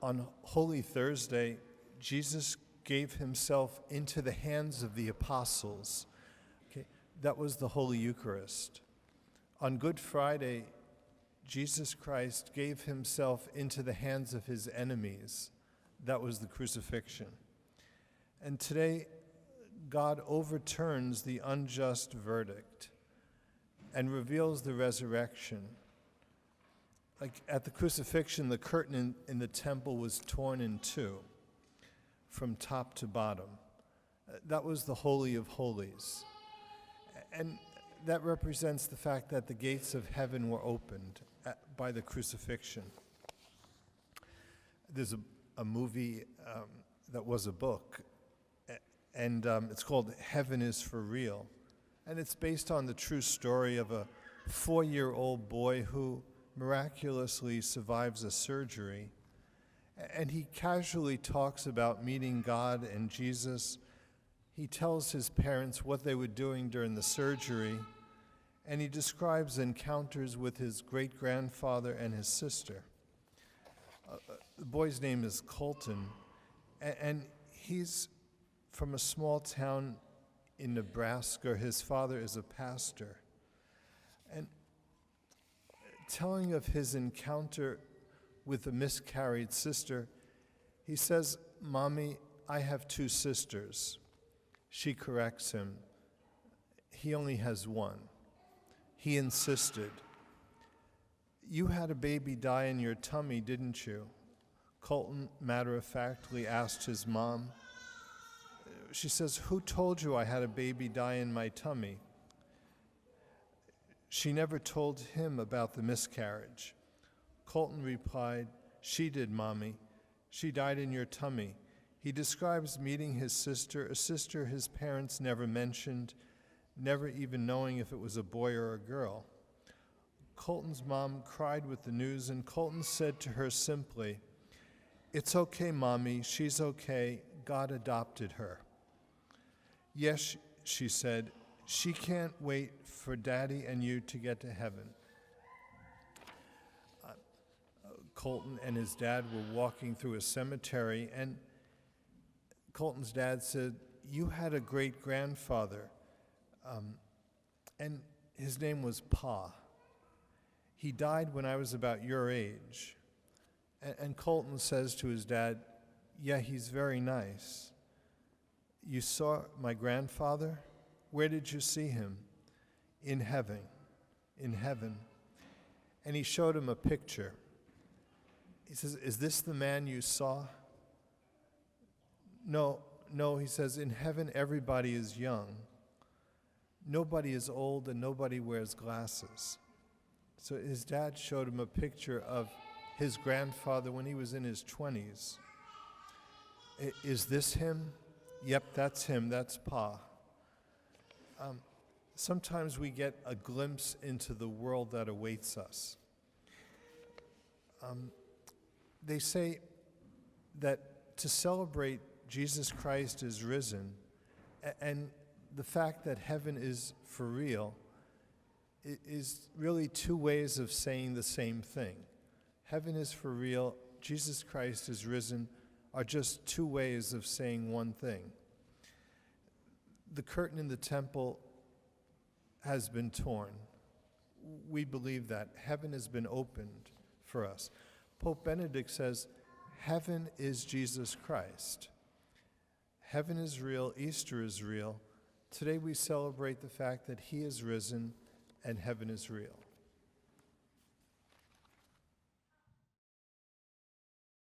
On Holy Thursday, Jesus gave himself into the hands of the apostles. Okay, that was the Holy Eucharist. On Good Friday, Jesus Christ gave himself into the hands of his enemies. That was the crucifixion. And today, God overturns the unjust verdict and reveals the resurrection. Like at the crucifixion, the curtain in the temple was torn in two from top to bottom. That was the Holy of Holies. And that represents the fact that the gates of heaven were opened by the crucifixion. There's a movie that was a book, and it's called Heaven is for Real. And it's based on the true story of a 4-year-old boy who miraculously survives a surgery. And he casually talks about meeting God and Jesus. He tells his parents what they were doing during the surgery, and he describes encounters with his great-grandfather and his sister. The boy's name is Colton, and he's from a small town in Nebraska. His father is a pastor. And telling of his encounter with a miscarried sister, he says, "Mommy, I have 2 sisters." She corrects him. He only has one. He insisted, "You had a baby die in your tummy, didn't you?" Colton matter-of-factly asked his mom. She says, "Who told you I had a baby die in my tummy?" She never told him about the miscarriage. Colton replied, "She did, Mommy. She died in your tummy." He describes meeting his sister, a sister his parents never mentioned, never even knowing if it was a boy or a girl. Colton's mom cried with the news, and Colton said to her simply, "It's okay, Mommy, she's okay. God adopted her." "Yes," she said, "she can't wait for Daddy and you to get to heaven." Colton and his dad were walking through a cemetery, and Colton's dad said, "You had a great-grandfather, and his name was Pa. He died when I was about your age." And Colton says to his dad, "Yeah, he's very nice." "You saw my grandfather? Where did you see him?" "In heaven, in heaven." And he showed him a picture. He says, "Is this the man you saw?" No, he says, "In heaven everybody is young. Nobody is old and nobody wears glasses." So his dad showed him a picture of his grandfather when he was in his 20s. "Is this him?" "Yep, that's him, that's Pa." Sometimes we get a glimpse into the world that awaits us. They say that to celebrate Jesus Christ is risen, and the fact that heaven is for real is really 2 ways of saying the same thing. Heaven is for real, Jesus Christ is risen are just 2 ways of saying one thing. The curtain in the temple has been torn. We believe that heaven has been opened for us. Pope Benedict says, heaven is Jesus Christ. Heaven is real, Easter is real. Today we celebrate the fact that he is risen and heaven is real.